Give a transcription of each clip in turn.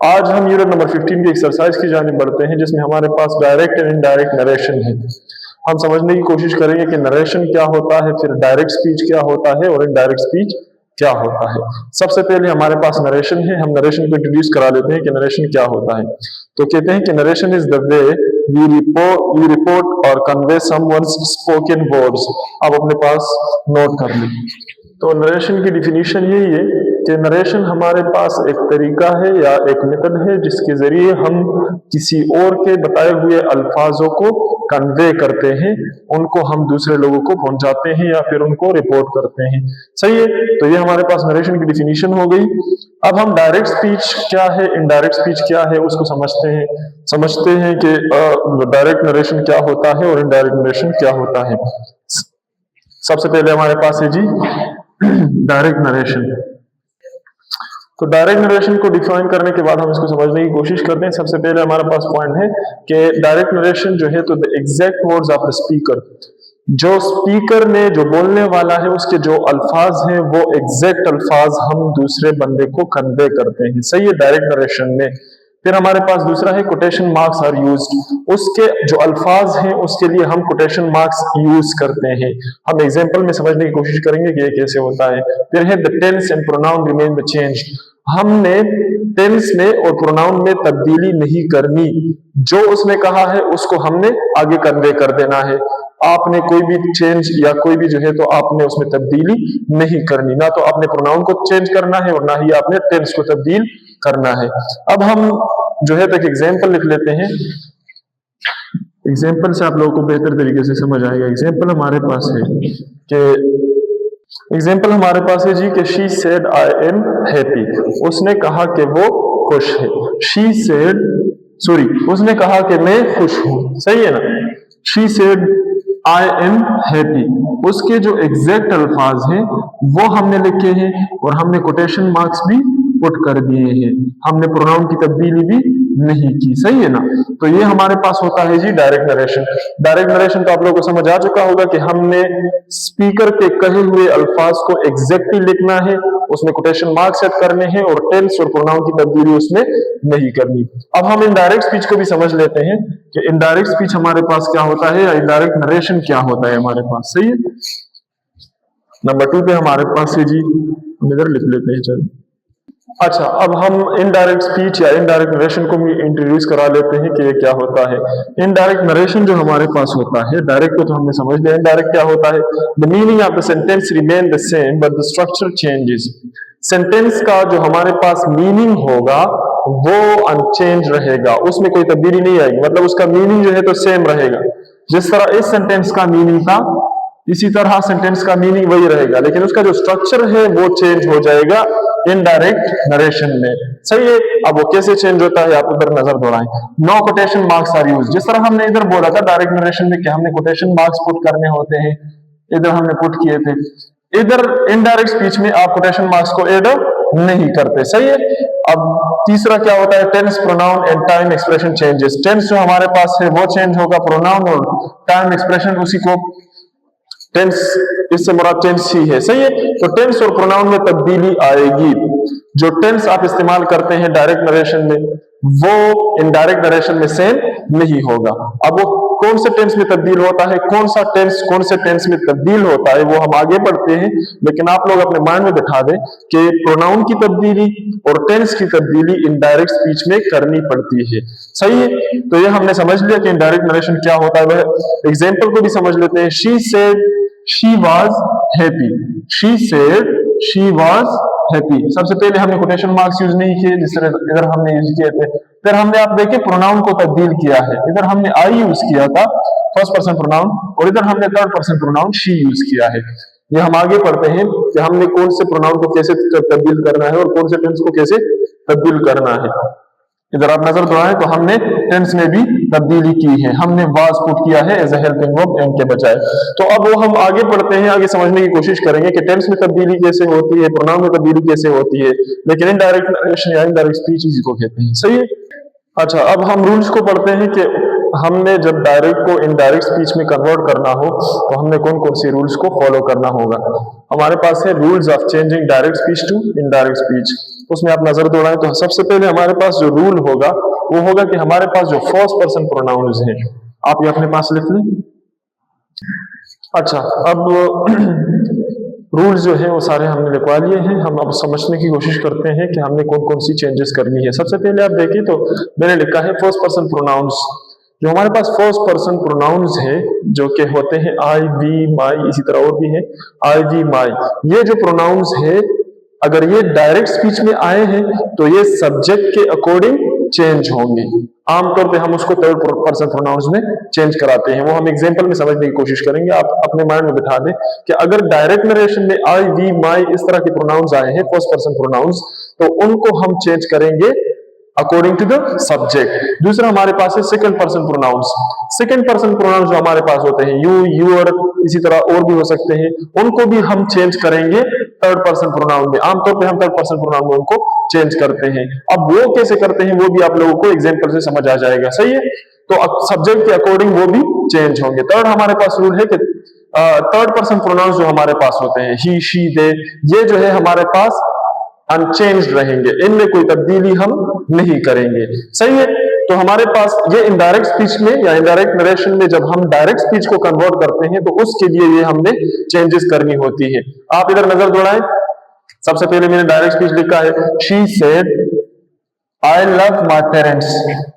आज हम unit number 15 की एक्सरसाइज की जाने बढ़ते हैं, जिसमें हमारे पास डायरेक्ट एंड इनडायरेक्ट नरेशन है। हम समझने की कोशिश करेंगे कि नरेशन क्या होता है, फिर डायरेक्ट स्पीच क्या होता है और इनडायरेक्ट स्पीच क्या होता है। सबसे पहले हमारे पास नरेशन है, हम नरेशन को इंट्रोड्यूस करा लेते हैं कि नरेशन क्या होता है। तो कहते हैं कि narration is the way we report और कन्वे समवन्स स्पोकन वर्ड्स। आप अपने पास नोट कर लें। तो नरेशन की डिफिनीशन यही है कि नरेशन हमारे पास एक तरीका है या एक मेथड है जिसके जरिए हम किसी और के बताए हुए अल्फाजों को कन्वे करते हैं, उनको हम दूसरे लोगों को पहुंचाते हैं या फिर उनको रिपोर्ट करते हैं। सही है, तो ये हमारे पास नरेशन की डिफिनीशन हो गई। अब हम डायरेक्ट स्पीच क्या है, इनडायरेक्ट स्पीच क्या है उसको समझते हैं कि डायरेक्ट नरेशन क्या होता है और इनडायरेक्ट नरेशन क्या होता है। सबसे पहले हमारे पास है जी डायरेक्ट नरेशन। तो डायरेक्ट नरेशन को डिफाइन करने के बाद हम इसको समझने की कोशिश करते हैं। सबसे पहले हमारे पास पॉइंट है कि डायरेक्ट नरेशन जो है तो the exact words of the speaker, जो स्पीकर ने जो बोलने वाला है उसके जो अल्फाज हैं वो एग्जैक्ट अल्फाज हम दूसरे बंदे को कन्वे करते हैं। सही है, डायरेक्ट नरेशन में। फिर हमारे पास दूसरा है कोटेशन मार्क्स आर यूज्ड, उसके जो अल्फाज हैं उसके लिए हम कोटेशन मार्क्स यूज करते हैं। हम एग्जांपल में समझने की कोशिश करेंगे कि ये कैसे होता है। फिर है the tense and pronoun remain the change, हमने टेंस में और प्रोनाउन में तब्दीली नहीं करनी, जो उसने कहा है उसको हमने आगे कन्वे कर देना है। आपने कोई भी चेंज या कोई भी जो है तो आपने उसमें तब्दीली नहीं करनी, ना तो आपने प्रोनाउन को चेंज करना है और ना ही आपने टेंस को तब्दील करना है। अब हम जो है तो एक एग्जांपल लिख लेते हैं, एग्जांपल से आप लोगों को बेहतर तरीके से समझ आएगा। एग्जांपल हमारे पास है कि she said I am happy, उसने कहा कि वो खुश है। उसने कहा कि मैं खुश हूं। सही है ना, she said I am happy, उसके जो एग्जैक्ट अल्फाज हैं वो हमने लिखे हैं और हमने कोटेशन मार्क्स भी पुट कर दिए हैं, हमने प्रोनाउन की तब्दीली भी नहीं की। सही है ना, तो ये हमारे पास होता है जी डायरेक्ट नरेशन। डायरेक्ट नरेशन तो आप लोगों को समझ आ चुका होगा कि हमने स्पीकर के कहे हुए अल्फाज को एग्जैक्टली लिखना है, उसमें कोटेशन मार्क सेट करने हैं और टेंस और प्रोनाउन की तब्दीली उसमें नहीं करनी। अब हम इनडायरेक्ट स्पीच को भी समझ लेते हैं कि इनडायरेक्ट स्पीच हमारे पास क्या होता है या इनडायरेक्ट नरेशन क्या होता है हमारे पास। सही है, नंबर 2 पे हमारे पास है जी, हम इधर लिख लेते हैं। चलो अच्छा, अब हम इनडायरेक्ट स्पीच या इनडायरेक्ट नरेशन को भी इंट्रोड्यूस करा लेते हैं कि ये क्या होता है। इनडायरेक्ट नरेशन जो हमारे पास होता है, डायरेक्ट को तो हमने समझ लिया, इनडायरेक्ट क्या होता है। The meaning of the sentence remain the same but the structure changes. Sentence का जो हमारे पास मीनिंग होगा वो अनचेंज रहेगा, उसमें कोई तब्दीली नहीं आएगी, मतलब उसका मीनिंग जो है तो सेम रहेगा। जिस तरह इस सेंटेंस का मीनिंग था इसी तरह सेंटेंस का मीनिंग वही रहेगा, लेकिन उसका जो स्ट्रक्चर है वो चेंज हो जाएगा इनडायरेक्ट नरेशन में। सही है, अब वो कैसे चेंज होता है आप उधर नजर दौड़ाएं। No quotation marks are used, जिस तरह हमने इधर बोला था डायरेक्ट नरेशन में कि हमने कोटेशन मार्क्स पुट करने होते हैं, इधर हमने पुट किए थे। इधर इनडायरेक्ट स्पीच में आप कोटेशन मार्क्स को ऐड नहीं करते। सही है, अब तीसरा क्या होता है, tense pronoun and time expression changes. Tense जो हमारे पास है वो चेंज होगा, प्रोनाउन और टाइम एक्सप्रेशन उसी को टेंस, इससे मुराद टेंस ही है। सही है, तो टेंस और प्रोनाउन में तब्दीली आएगी। जो टेंस आप इस्तेमाल करते हैं डायरेक्ट नरेशन में वो इनडायरेक्ट नरेशन में सेम नहीं होगा। अब वो कौन से टेंस में तब्दील होता है, कौन सा टेंस कौन से टेंस में तब्दील होता है वो हम आगे बढ़ते हैं, लेकिन आप लोग अपने माइंड में बिठा दें कि प्रोनाउन की तब्दीली और टेंस की तब्दीली इनडायरेक्ट स्पीच में करनी पड़ती है। सही है, तो ये हमने समझ लिया कि इनडायरेक्ट नरेशन क्या होता है। वह एग्जाम्पल को भी समझ लेते हैं। She said she was happy, she said she was happy. सबसे पहले हमने कोटेशन मार्क्स यूज नहीं किए, जिस तरह इधर हमने यूज किए थे। फिर हमने आप देखिए प्रोनाउन को तब्दील किया है, इधर हमने आई यूज किया था फर्स्ट पर्सन प्रोनाउन और इधर हमने third person pronoun she use किया है। ये हम आगे पढ़ते हैं कि हमने कौन से प्रोनाउन को कैसे तब्दील करना है और कौन से टेंस को कैसे तब्दील करना है। इधर आप नजर दौड़ाएं तो हमने टेंस में भी तब्दीली की है, हमने वाज पुट किया है as a helping verb am के बजाय। तो अब वो हम आगे पढ़ते हैं, आगे समझने की कोशिश करेंगे कि टेंस में तब्दीली कैसे होती है, प्रोनाउन में तब्दीली कैसे होती है, लेकिन इनडायरेक्ट नरेशन या इनडायरेक्ट स्पीच इसी को कहते हैं। सही है, अच्छा अब हम रूल्स को पढ़ते हैं कि हमने जब डायरेक्ट को इनडायरेक्ट स्पीच में कन्वर्ट करना हो तो हमने कौन कौन सी रूल्स को फॉलो करना होगा। हमारे पास है rules of changing direct speech to indirect speech. उसमें आप नजर दौड़ाएं तो सबसे पहले हमारे पास जो रूल होगा वो होगा कि हमारे पास जो फर्स्ट पर्सन प्रोनाउंस हैं, आप ये अपने पास लिख लें। अच्छा, अब रूल्स जो है वो सारे हमने लिखवा लिए हैं। हम अब समझने की कोशिश करते हैं कि हमने कौन कौन सी चेंजेस करनी है। सबसे पहले आप देखिए तो मैंने लिखा है फर्स्ट पर्सन प्रोनाउंस। जो हमारे पास फर्स्ट पर्सन प्रोनाउंस है जो कि होते हैं आई, वी, माई, इसी तरह और भी है आई, वी, माई। ये जो प्रोनाउंस है अगर ये डायरेक्ट स्पीच में आए हैं तो ये सब्जेक्ट के अकॉर्डिंग चेंज होंगे। आमतौर पे हम उसको थर्ड पर्सन प्रोनाउंस में चेंज कराते हैं। वो हम एग्जांपल में समझने की कोशिश करेंगे। आप अपने माइंड में बिठा दें कि अगर डायरेक्ट नरेशन में आई, वी, माई इस तरह के प्रोनाउंस आए हैं फर्स्ट पर्सन प्रोनाउंस, तो उनको हम चेंज करेंगे अकॉर्डिंग टू द सब्जेक्ट। दूसरा हमारे पास है second person pronouns. Second person pronouns जो हमारे पास होते हैं यू, यूर, इसी तरह और भी हो सकते हैं, उनको भी हम चेंज करेंगे थर्ड पर्सन प्रोनाउन में। आमतौर पे हम थर्ड पर्सन प्रोनाउन में उनको चेंज करते हैं। अब वो कैसे करते हैं वो भी आप लोगों को एग्जांपल से समझ आ जाएगा, सही है। तो सब्जेक्ट के अकॉर्डिंग वो भी चेंज होंगे। थर्ड हमारे पास रूल है कि थर्ड पर्सन प्रोनाउंस जो हमारे पास होते हैं ही, शी, दे, ये जो है हमारे पास अनचेंज्ड रहेंगे, इनमें कोई तब्दीली हम नहीं करेंगे, सही है। तो हमारे पास ये इनडायरेक्ट स्पीच में या इनडायरेक्ट नरेशन में जब हम डायरेक्ट स्पीच को कन्वर्ट करते हैं तो उसके लिए ये हमने चेंजेस करनी होती है। आप इधर नजर दौड़ाएं। सबसे पहले मैंने डायरेक्ट स्पीच लिखा है she said I love my parents,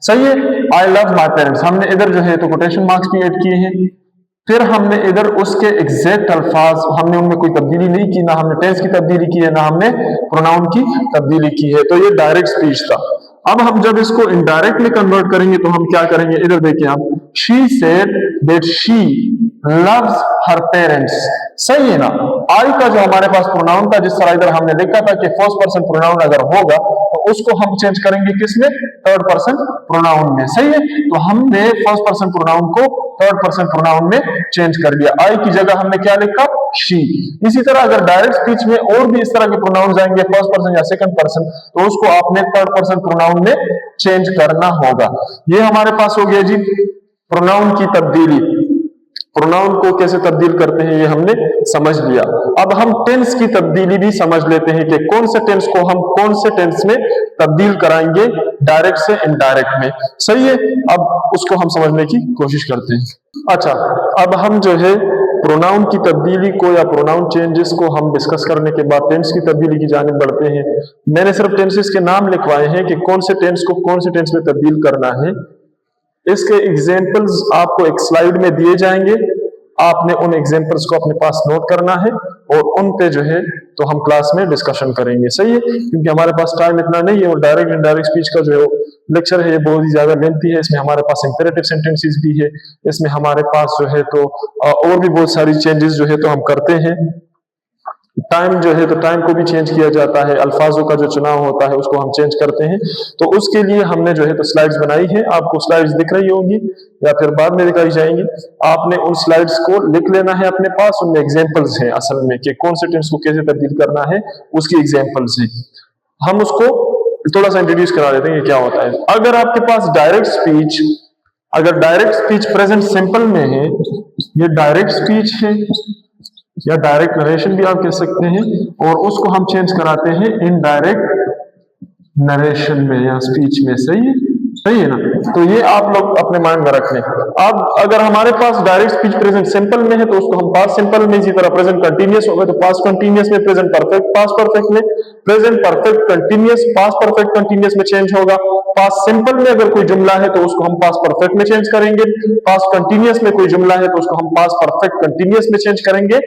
सही है, आई लव माई पेरेंट्स। हमने इधर जो है तो कोटेशन मार्क्स भी ऐड किए हैं। फिर हमने इधर उसके एग्जैक्ट अल्फाज, हमने उनमें कोई तब्दीली नहीं की, ना हमने टेंस की तब्दीली की है, ना हमने प्रोनाउन की तब्दीली की है। तो ये डायरेक्ट स्पीच था। अब हम जब इसको इनडायरेक्ट में कन्वर्ट करेंगे तो हम क्या करेंगे, इधर देखिए आप, she said that she loves her parents, सही है ना। आई का जो हमारे पास प्रोनाउन था, जिस तरह इधर हमने देखा था कि फर्स्ट पर्सन प्रोनाउन अगर होगा तो उसको हम चेंज करेंगे किसमें, थर्ड पर्सन प्रोनाउन में, सही है। तो हमने फर्स्ट पर्सन प्रोनाउन को थर्ड पर्सन प्रोनाउन में चेंज कर दिया। आई की जगह हमने क्या लिखा, शी। इसी तरह अगर डायरेक्ट स्पीच में और भी इस तरह के प्रोनाउंस आएंगे फर्स्ट पर्सन या सेकंड पर्सन, तो उसको आपने थर्ड पर्सन प्रोनाउन में चेंज करना होगा। ये हमारे पास हो गया जी प्रोनाउन की तब्दीली। प्रोनाउन को कैसे तब्दील करते हैं ये हमने समझ लिया। अब हम टेंस की तब्दीली भी समझ लेते हैं कि कौन से टेंस को हम कौन से टेंस में तब्दील कराएंगे डायरेक्ट से इनडायरेक्ट में, सही है। अब उसको हम समझने की कोशिश करते हैं। अच्छा, अब हम जो है प्रोनाउन की तब्दीली को या प्रोनाउन चेंजेस को हम डिस्कस करने के बाद टेंस की तब्दीली की जानिब बढ़ते हैं। मैंने सिर्फ टेंसेस के नाम लिखवाए हैं कि कौन से टेंस को कौन से टेंस में तब्दील करना है। इसके एग्जाम्पल्स आपको एक स्लाइड में दिए जाएंगे। आपने उन एग्जाम्पल्स को अपने पास नोट करना है और उन पे जो है तो हम क्लास में डिस्कशन करेंगे, सही है। क्योंकि हमारे पास टाइम इतना नहीं है और डायरेक्ट इनडायरेक्ट स्पीच का जो लेक्चर है ये बहुत ही ज्यादा लेंथी है। इसमें हमारे पास इंपेरेटिव सेंटेंसेस भी है, इसमें हमारे पास जो है तो और भी बहुत सारी चेंजेस जो है तो हम करते हैं। टाइम जो है तो टाइम को भी चेंज किया जाता है, अल्फाजों का जो चुनाव होता है उसको हम चेंज करते हैं। तो उसके लिए हमने जो है तो स्लाइड्स बनाई है। आपको स्लाइड्स दिख रही होंगी या फिर बाद में दिखाई जाएंगी। आपने उन स्लाइड्स को लिख लेना है अपने पास, उनमें एग्जांपल्स हैं असल में कि कौन से टेंस को कैसे तब्दील करना है, उसकी एग्जांपल्स हैं। हम उसको थोड़ा सा इंट्रोड्यूस करा देते हैं कि क्या होता है। अगर आपके पास डायरेक्ट स्पीच, अगर डायरेक्ट स्पीच प्रेजेंट सिंपल में है, ये डायरेक्ट स्पीच है या डायरेक्ट नरेशन भी आप कह सकते हैं, और उसको हम चेंज कराते हैं इनडायरेक्ट नरेशन में या स्पीच में, सही है, सही है ना। तो ये आप लोग अपने माइंड में रख लें। अब अगर हमारे पास डायरेक्ट स्पीच प्रेजेंट सिंपल में है तो उसको हम पास्ट सिंपल में, इसी तरह प्रेजेंट कंटीन्यूअस होगा तो पास्ट कंटीन्यूअस में, प्रेजेंट परफेक्ट पास्ट परफेक्ट में, present perfect continuous past perfect continuous में चेंज होगा। पास्ट सिंपल में अगर कोई जुमला है तो उसको हम पास्ट परफेक्ट में चेंज करेंगे। पास्ट कंटीन्यूअस में कोई जुमला है तो उसको हम पास्ट परफेक्ट कंटीन्यूअस में चेंज करेंगे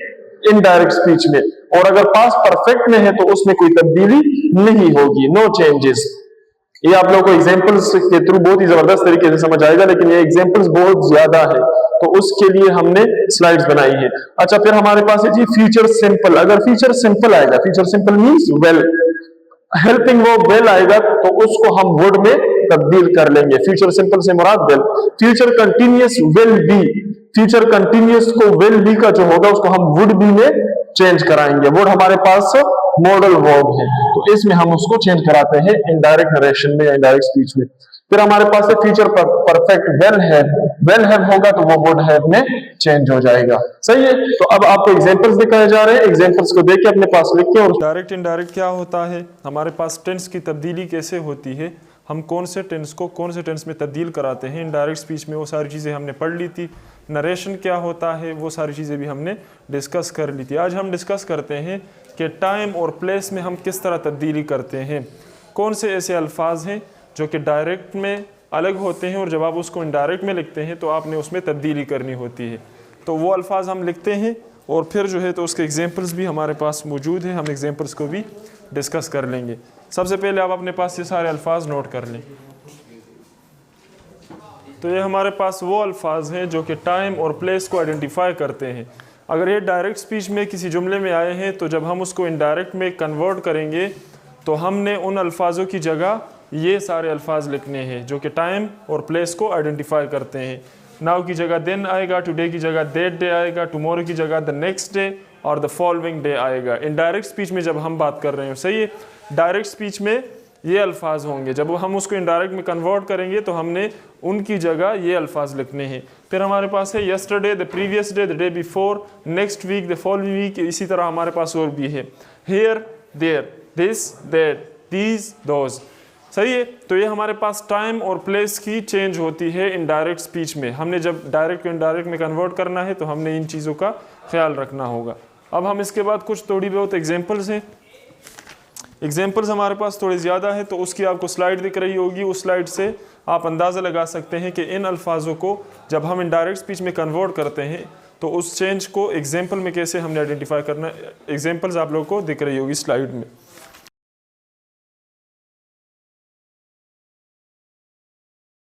इनडायरेक्ट स्पीच में। और अगर पास्ट परफेक्ट में है तो उसमें कोई तब्दीली नहीं होगी, नो चेंजेस। ये आप लोगों को एग्जांपल्स के थ्रू बहुत ही जबरदस्त तरीके से समझ आएगा, लेकिन ये एग्जांपल्स बहुत ज्यादा है तो उसके लिए हमने स्लाइड्स बनाई है। अच्छा, फिर हमारे पास है जी फ्यूचर सिंपल। अगर फ्यूचर सिंपल आएगा, future simple means well, helping वो वेल आएगा तो उसको हम वुड में तब्दील कर लेंगे। फ्यूचर सिंपल से मुराद will. Future continuous will be, future continuous को विल बी का जो होगा उसको हम वुड बी में चेंज कराएंगे। वुड हमारे पास मॉडल वर्ब है तो इसमें हम उसको चेंज कराते हैं इनडायरेक्ट नरेशन में या इनडायरेक्ट स्पीच में। फिर हमारे पास है फ्यूचर परफेक्ट वेल हैव होगा तो वो वुड हैव में चेंज हो जाएगा। सही है, तो अब आपको एग्जांपल्स दिखाए जा रहे हैं, एग्जांपल्स को देख के अपने पास लिख के। और डायरेक्ट इनडायरेक्ट क्या होता है, हमारे पास टेंस की तब्दीली कैसे होती है, हम कौन से टेंस को कौन से टेंस में तब्दील कराते हैं। इनडायरेक्ट स्पीच में वो सारी चीज़ें हमने पढ़ ली थी। नरेशन क्या होता है, वो सारी चीज़ें भी हमने डिस्कस कर ली थी। आज हम डिस्कस करते हैं कि टाइम और प्लेस में हम किस तरह तब्दीली करते हैं। कौन से ऐसे अल्फाज हैं जो कि डायरेक्ट में अलग होते हैं और जब आप उसको इनडायरेक्ट में लिखते हैं तो आपने उसमें तब्दीली करनी होती है। तो वो अल्फाज हम लिखते हैं और फिर जो है तो उसके एग्जांपल्स भी हमारे पास मौजूद हैं, हम एग्जांपल्स को भी डिस्कस कर लेंगे। सबसे पहले आप अपने पास ये सारे अल्फाज नोट कर लें। तो ये हमारे पास वो अल्फाज हैं जो कि टाइम और प्लेस को आइडेंटिफाई करते हैं। अगर ये डायरेक्ट स्पीच में किसी जुमले में आए हैं तो जब हम उसको इनडायरेक्ट में कन्वर्ट करेंगे तो हमने उन अल्फाजों की जगह ये सारे अल्फाज लिखने हैं जो कि टाइम और प्लेस को आइडेंटिफाई करते हैं। नाउ की जगह देन आएगा, टुडे की जगह दैट डे आएगा, टुमारो की जगह द नेक्स्ट डे और द फॉलोइंग डे आएगा। इनडायरेक्ट स्पीच में जब हम बात कर रहे हैं, सही है, डायरेक्ट स्पीच में ये अल्फाज होंगे। जब हम उसको इनडायरेक्ट में कन्वर्ट करेंगे तो हमने उनकी जगह ये अल्फाज लिखने हैं। फिर हमारे पास है yesterday, the previous day, the day before, next week, the following week. इसी तरह हमारे पास और भी है, here, there, this, that, these, those. सही है, तो ये हमारे पास टाइम और प्लेस की चेंज होती है इनडायरेक्ट स्पीच में। हमने जब डायरेक्ट को इनडायरेक्ट में कन्वर्ट करना है तो हमने इन चीज़ों का ख्याल रखना होगा। अब हम इसके बाद कुछ थोड़ी बहुत एग्जांपल्स हैं। एग्जांपल्स हमारे पास थोड़े ज़्यादा है तो उसकी आपको स्लाइड दिख रही होगी, उस स्लाइड से आप अंदाज़ा लगा सकते हैं कि इन अल्फाजों को जब हम इनडायरेक्ट स्पीच में कन्वर्ट करते हैं तो उस चेंज को एग्जांपल में कैसे हमने आइडेंटिफाई करना है। एग्जांपल्स आप लोगों को दिख रही होगी स्लाइड में।